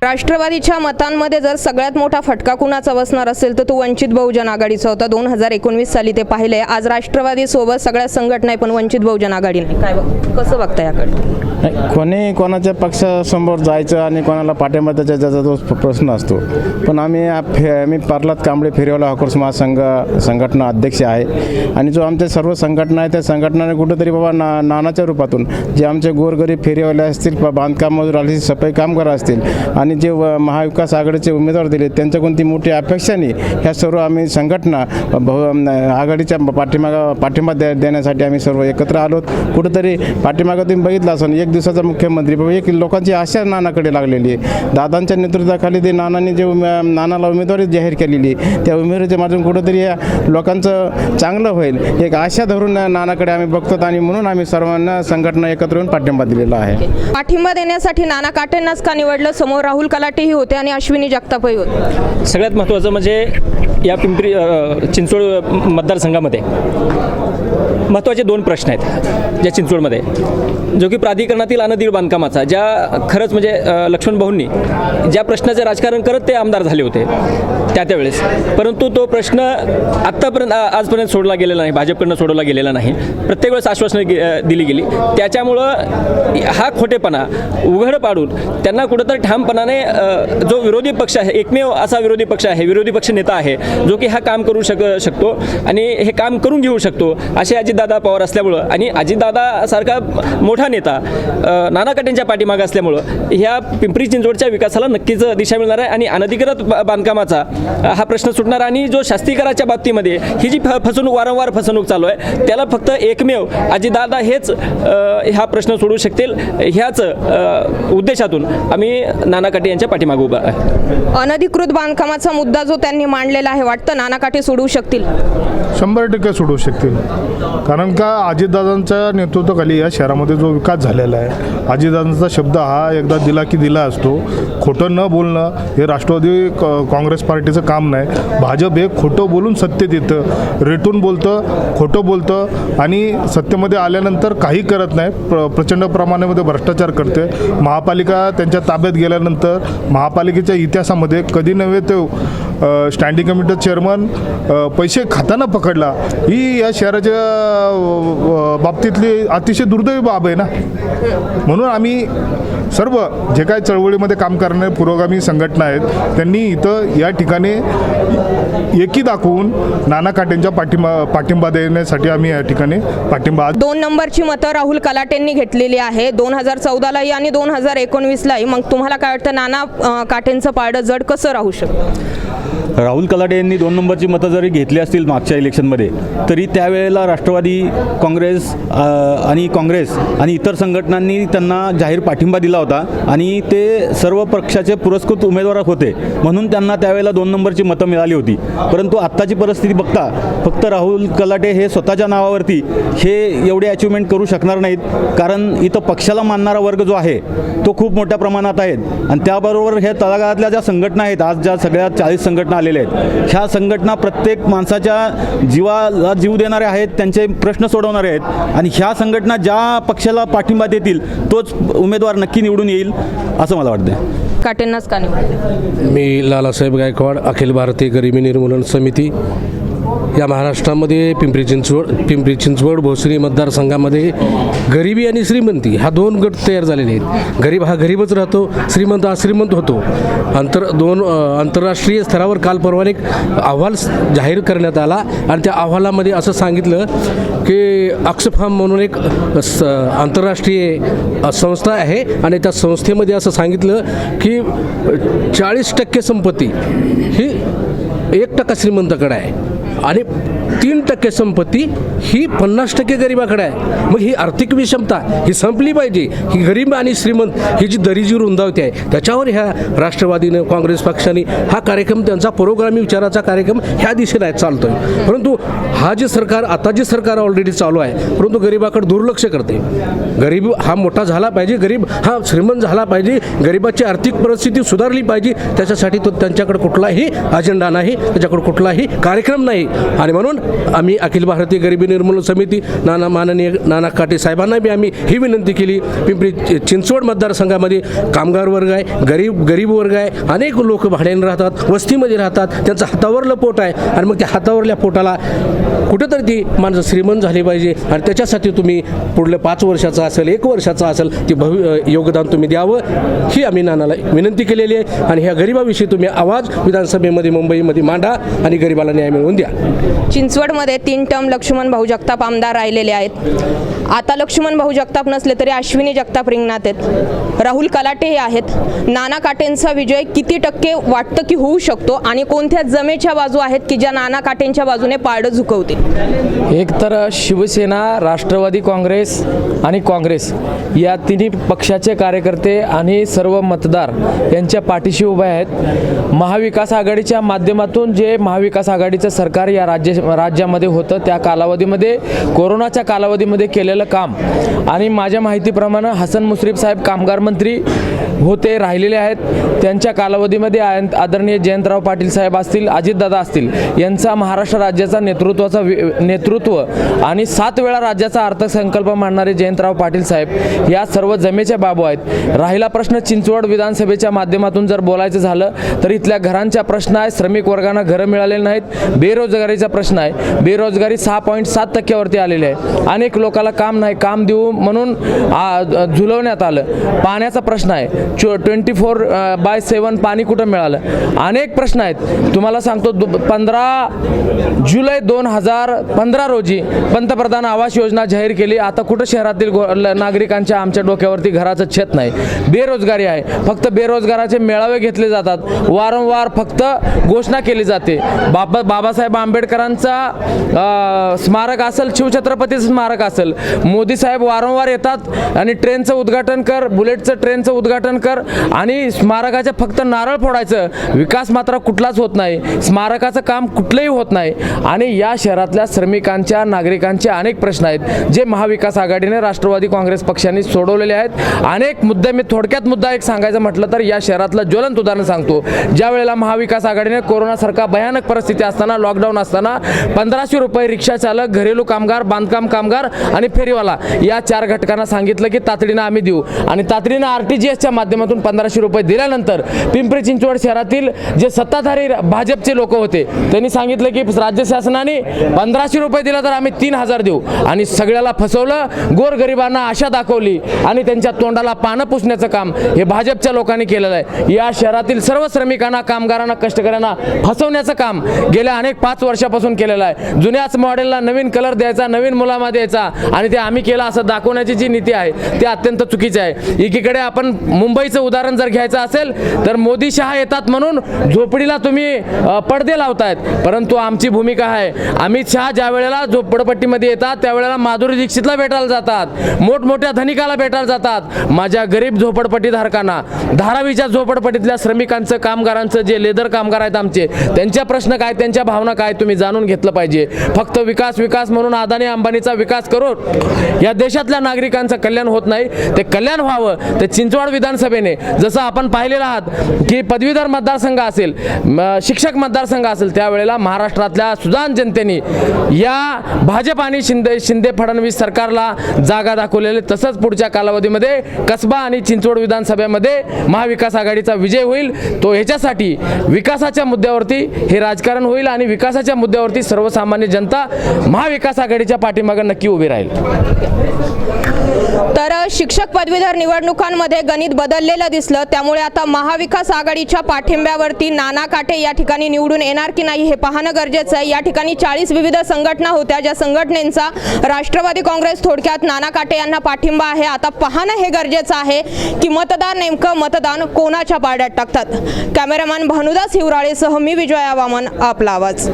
राष्ट्रवादीच्या मतांमध्ये जर सगळ्यात मोठा फटका कुणाचा बसणार असेल तर तो वंचित बहुजन आघाडीचा होता. 2019 साली ते पाहिले. आज राष्ट्रवादी सोबत सगळ्या संघटना आहे पण वंचित बहुजन आघाडी नाही. कसं बघता याकडे? कोणी कोणाच्या पक्षासमोर जायचं आणि कोणाला पाठिंबा द्यायचा तो प्रश्न असतो. पण आम्ही प्रल्हाद कांबळे फेरीवाला हॉकर्स महासंघ संघटना अध्यक्ष आहे आणि जो आमच्या सर्व संघटना आहे त्या संघटनाने कुठंतरी बाबा नानाच्या रूपातून जे आमचे गोरगरीब फेरीवाले असतील, बांधकाम मजूर असतील, सफाई कामगार असतील आणि जे महाविकास आघाडीचे उमेदवार दिले त्यांच्या कोणती मोठी अपेक्षा नाही. ह्या सर्व आम्ही संघटना आघाडीच्या पाठिंबा देण्यासाठी आम्ही सर्व एकत्र आलो. कुठंतरी पाठीमागं तुम्ही बघितलं असं एक दिवसाचा मुख्यमंत्री बाबा एक लोकांची आशा नानाकडे लागलेली आहे. दादांच्या नेतृत्वाखाली ते नानाने जे नानाला उमेदवारी जाहीर केलेली त्या उमेदवारीच्या माध्यमातून कुठंतरी या लोकांचं चांगलं होईल एक आशा धरून नानाकडे आम्ही बघतो आणि म्हणून आम्ही सर्वांना संघटना एकत्र येऊन पाठिंबा दिलेला आहे. पाठिंबा देण्यासाठी नाना काटेंनाच का निवडलं? समोर राहुल कलाटेही होते आणि अश्विनी जगतापही होते. सगळ्यात महत्त्वाचं म्हणजे या पिंपरी चिंचवड मतदारसंघामध्ये महत्त्वाचे 2 प्रश्न आहेत ज्या चिंचवडमध्ये, जो की प्राधिकरणातील अनधिकृत बांधकामाचा, ज्या खरंच म्हणजे लक्ष्मण भाऊंनी ज्या प्रश्नाचे राजकारण करत ते आमदार झाले होते त्यावेळेस, परंतु तो प्रश्न आत्तापर्यंत आजपर्यंत सोडला गेलेला नाही, भाजपकडनं सोडवला गेलेला नाही. प्रत्येक वेळेस आश्वासनं दिली गेली. त्याच्यामुळं हा खोटेपणा उघड पाडून त्यांना कुठंतरी ठामपणाने जो विरोधी पक्ष आहे, एकमेव असा विरोधी पक्ष आहे, विरोधी पक्ष नेता आहे जो की हा काम करू शकतो आणि हे काम करून घेऊ शकतो असे अजितदादा पवार असल्यामुळं आणि अजितदादासारखा मोठा नेता नाना काटेंच्या पाठीमागे असल्यामुळं ह्या पिंपरी चिंचवडच्या विकासाला नक्कीच दिशा मिळणार आहे आणि अनधिकृत बांधकामाचा हा प्रश्न सुटणार. आणि जो शास्तीकराच्या बाबतीमध्ये ही जी वारंवार फसवणूक चालू आहे त्याला फक्त एकमेव अजितदादा हेच हा प्रश्न सोडू शकतील. ह्याच उद्देशातून आम्ही नाना काटे यांच्या पाठीमागे उभा आहे. अनधिकृत बांधकामाचा मुद्दा जो त्यांनी मांडलेला आहे, वाटतं नाना काटे सोडवू शकतील? 100% सोडवू शकतील. कारण का अजितदादांच्या नेतृत्वाखाली या शहरामध्ये जो विकास झालेला आहे, अजितदादांचा शब्द हा एकदा दिला की दिला असतो. खोटं न बोलणं हे राष्ट्रवादी काँग्रेस पार्टीचं काम नाही. भाजप हे खोटं बोलून सत्तेत येतं, रेटून बोलतं, खोटं बोलतं आणि सत्तेमध्ये आल्यानंतर काही करत नाही. प्रचंड प्रमाणामध्ये भ्रष्टाचार करते. महापालिका त्यांच्या ताब्यात गेल्यानंतर महापालिकेच्या इतिहासामध्ये कधी नव्हे तो स्टँडिंग कमिटीचा चेअरमन पैसे खाताना पकडला. ही या शहराच्या बाबतीतली अतिशय दुर्दैवी बाब आहे ना. म्हणून आम्ही सर्व जे काय चळवळीमध्ये काम करणारे पुरोगामी संघटना आहेत त्यांनी इथं या ठिकाणी एकी दाखवून नाना काटेंच्या पाठिंबा देण्यासाठी आम्ही या ठिकाणी पाठिंबा 2 नंबरची मतं राहुल कलाटेंनी घेतलेली आहे 2014लाही आणि 2019लाही. मग तुम्हाला काय वाटतं नाना काटेंचं पारडं जड कसं राहू शकतं? राहुल कलाटे यांनी 2 नंबरची मतं जरी घेतली असतील मागच्या इलेक्शनमध्ये तरी त्यावेळेला राष्ट्रवादी काँग्रेस आणि इतर संघटनांनी त्यांना जाहीर पाठिंबा दिला होता आणि ते सर्व पक्षाचे पुरस्कृत उमेदवार होते म्हणून त्यांना त्यावेळेला 2 नंबरची मतं मिळाली होती. परंतु आत्ताची परिस्थिती बघता फक्त राहुल कलाटे हे स्वतःच्या नावावरती हे एवढे अचिव्हमेंट करू शकणार नाहीत. कारण इथं पक्षाला मानणारा वर्ग जो आहे तो खूप मोठ्या प्रमाणात आहेत आणि त्याबरोबर हे तळागाळातल्या ज्या संघटना आहेत, आज ज्या सगळ्या 40 संघटना आलेल्या आहेत, ह्या संघटना प्रत्येक माणसाच्या जीवाला जीव देणारे आहेत, त्यांचे प्रश्न सोडवणारे आहेत आणि ह्या संघटना ज्या पक्षाला पाठिंबा देतील तोच उमेदवार नक्की निवडून येईल असं मला वाटतं. काटेंनाच का निवडलं? मी लालासाहेब गायकवाड, अखिल भारतीय गरिबी निर्मूलन समिती. या महाराष्ट्रामध्ये पिंपरी चिंचवड भोसरी मतदारसंघामध्ये गरिबी आणि श्रीमंती हा 2 गट तयार झालेले आहेत. गरीब हा गरीबच राहतो, श्रीमंत हा श्रीमंत होतो. आंतरराष्ट्रीय स्तरावर काल परवा एक अहवाल जाहीर करण्यात आला आणि त्या अहवालामध्ये असं सांगितलं की ऑक्सफाम म्हणून एक आंतरराष्ट्रीय संस्था आहे आणि त्या संस्थेमध्ये असं सांगितलं की 40% संपत्ती ही 1% श्रीमंताकडे आहे आणि 3% संपत्ती ही 50% गरिबाकडे आहे. मग ही आर्थिक विषमता ही संपली पाहिजे. ही गरीब आणि श्रीमंत ही जी दरी जी रुंदावते आहे त्याच्यावर ह्या राष्ट्रवादीनं काँग्रेस पक्षाने हा कार्यक्रम त्यांचा पुरोगामी विचाराचा कार्यक्रम ह्या दिशेला चालतोय. परंतु आता जे सरकार ऑलरेडी चालू आहे परंतु गरिबाकडे दुर्लक्ष करते. गरीब हा मोठा झाला पाहिजे, गरीब हा श्रीमंत झाला पाहिजे, गरिबाची आर्थिक परिस्थिती सुधारली पाहिजे. त्याच्यासाठी तो त्यांच्याकडे कुठलाही अजेंडा नाही, त्याच्याकडे कुठलाही कार्यक्रम नाही आणि म्हणून आम्ही अखिल भारतीय गरिबी निर्मूलन समिती माननीय नाना काटे साहेबांना बी आम्ही ही विनंती केली. पिंपरी चिंचवड मतदारसंघामध्ये कामगार वर्ग आहे, गरीब वर्ग आहे, अनेक लोक भाड्याने राहतात, वस्तीमध्ये राहतात, त्यांचं हातावरलं पोट आहे आणि मग त्या हातावरल्या पोटाला कुठंतरी ती माणसं श्रीमंत झाली पाहिजे आणि त्याच्यासाठी तुम्ही पुढलं 5 वर्षाचं असेल 1 वर्षाचं असेल ती योगदान तुम्ही द्यावं ही आम्ही नानाला विनंती केलेली आहे. आणि ह्या गरिबाविषयी तुम्ही आवाज विधानसभेमध्ये मुंबईमध्ये मांडा आणि गरिबाला न्याय मिळवून द्या. चिंचवडमध्ये 3 टर्म लक्ष्मण भाऊ जगताप आमदार राहिलेले आहेत. आता लक्ष्मण भाऊ जगताप नसले तरी अश्विनी जगताप रिंगणात आहेत, राहुल कलाटे हे आहेत. नाना काटेंचा विजय किती टक्के वाटतं की होऊ शकतो आणि कोणत्या जमेच्या बाजू आहेत की ज्या नाना काटेंच्या बाजूने पारडं झुकवतील? एक तर शिवसेना, राष्ट्रवादी काँग्रेस आणि काँग्रेस या तिन्ही पक्षाचे कार्यकर्ते आणि सर्व मतदार यांच्या पाठीशी उभे आहेत. महाविकास आघाडीच्या माध्यमातून जे महाविकास आघाडीचं सरकार या राज्यामध्ये होतं त्या कालावधीमध्ये कोरोनाच्या कालावधीमध्ये केलेलं काम आणि माझ्या माहितीप्रमाणे हसन मुश्रीफ साहेब कामगार मंत्री होते, राहिलेले आहेत. त्यांच्या कालावधीमध्ये आदरणीय जयंतराव पाटील साहेब असतील, अजितदादा असतील यांचा महाराष्ट्र राज्याचा नेतृत्व आणि 7 वेळा राज्याचा अर्थसंकल्प मांडणारे जयंतराव पाटील साहेब या सर्व जमेच्या बाबू आहेत. राहिला प्रश्न चिंचवड विधानसभेच्या माध्यमातून जर बोलायचं झालं तर इथल्या घरांचा प्रश्न आहे, श्रमिक वर्गांना घरं मिळालेली नाहीत, बेरोजगारीचा प्रश्न आहे, बेरोजगारी 6.7% आलेली आहे, अनेक लोकांना काम नाही, काम देऊ म्हणून झुलवण्यात आलं, पाण्याचा प्रश्न आहे, 24/7 पाणी कुठं मिळालं, अनेक प्रश्न आहेत. तुम्हाला सांगतो 15 जुलै 2015 रोजी पंतप्रधान आवास योजना जाहीर केली. आता कुठं शहरातील नागरिकांच्या आमच्या डोक्यावरती घराचं छत नाही, बेरोजगारी आहे, फक्त बेरोजगाराचे मेळावे घेतले जातात, वारंवार फक्त घोषणा केली जाते. बाबासाहेब आंबेडकरांचा स्मारक असेल, शिवछत्रपती स्मारक असेल, मोदी साहेब वारंवार येतात आणि ट्रेनचं उद्घाटन कर, बुलेटचं ट्रेनचं उद्घाटन कर आणि स्मारकाचे फक्त नारळ फोडायचं, विकास मात्र कुठलाच होत नाही, स्मारकाचं काम कुठलंही होत नाही. आणि या शहरातल्या श्रमिकांच्या नागरिकांचे अनेक प्रश्न आहेत जे महाविकास आघाडीने राष्ट्रवादी काँग्रेस पक्षांनी सोडवलेले आहेत. अनेक मुद्दे मी थोडक्यात मुद्दा एक सांगायचं म्हटलं तर या शहरातलं ज्वलंत उदाहरण सांगतो. ज्या वेळेला महाविकास आघाडीने कोरोनासारखा भयानक परिस्थिती असताना, लॉकडाऊन असताना 1500 रुपये रिक्षा चालक, घरेलू कामगार, बांधकाम कामगार आणि फेरीवाला या 4 घटकांना सांगितलं की तातडीनं आम्ही देऊ आणि तातडीनं RTGSच्या माध्यमातून 1500 रुपये दिल्यानंतर पिंपरी चिंचवड शहरातील जे सत्ताधारी भाजपचे लोक होते त्यांनी सांगितलं की राज्य शासनाने 1500 रुपये दिला तर आम्ही 3000 देऊ आणि सगळ्याला फसवलं, गोरगरिबांना आशा दाखवली आणि त्यांच्या तोंडाला पानं पुसण्याचं काम हे भाजपच्या लोकांनी केलेलं आहे. या शहरातील सर्व श्रमिकांना, कामगारांना, कष्टकऱ्यांना फसवण्याचं काम गेल्या अनेक 5 वर्षापासून केलेलं आहे. जुन्याच मॉडेलला नवीन कलर द्यायचा, नवीन मुलामा द्यायचा आणि ते आम्ही केलं असं दाखवण्याची जी नीती आहे ते अत्यंत चुकीची आहे. एकीकडे आपण मुंबईचं उदाहरण जर घ्यायचं असेल तर मोदी शहा येतात म्हणून झोपडीला तुम्ही पडदे लावतायत, परंतु आमची भूमिका आहे, अमित शहा ज्या वेळेला झोपडपट्टीमध्ये येतात त्यावेळेला माधुरी दीक्षितला भेटायला जातात, मोठमोठ्या धनिकाला भेटायला जातात. माझ्या गरीब झोपडपट्टीधारकांना, धारावीच्या झोपडपट्टीतल्या श्रमिकांचं, कामगारांचं, जे लेदर कामगार आहेत आमचे, त्यांच्या प्रश्न काय, त्यांच्या भावना काय तुम्ही जाणून घेतलं पाहिजे. फक्त विकास विकास म्हणून अदानी अंबानीचा विकास करून या देशातल्या नागरिकांचं कल्याण होत नाही. ते कल्याण व्हावं ते चिंचवड विधानसभेने, जसं आपण पाहिलेलं आहात की पदवीधर मतदारसंघ असेल, शिक्षक मतदारसंघ असेल, त्यावेळेला महाराष्ट्रातल्या सुजाण जनतेने या भाजप आणि शिंदे फडणवीस सरकारला जागा दाखवलेले. तसंच पुढच्या कालावधीमध्ये कसबा आणि चिंचवड विधानसभेमध्ये महाविकास आघाडीचा विजय होईल. तो ह्याच्यासाठी विकासाच्या मुद्द्यावरती हे राजकारण होईल आणि विकासाच्या मुद्द्यावरती सर्वसामान्य जनता महाविकास आघाडीच्या पाठीमागे नक्की उभी राहील. तर शिक्षक पदवीधर निवडणुकांमध्ये गणित बदललेलं दिसलं, त्यामुळे आता महाविकास आघाडीच्या पाठिंब्यावरती नाना काटे या ठिकाणी निवडून येणार की नाही हे पाहणं गरजेचं आहे. या ठिकाणी 40 विविध संघटना होत्या, ज्या संघटनेचा राष्ट्रवादी काँग्रेस थोडक्यात नाना काटे यांना पाठिंबा आहे. आता पाहणं हे गरजेचं आहे की मतदार नेमकं मतदान कोणाच्या पारड्यात टाकतात. कॅमेरामॅन भानुदास हिवराळेसह मी विजया वामन, आपला आवाज.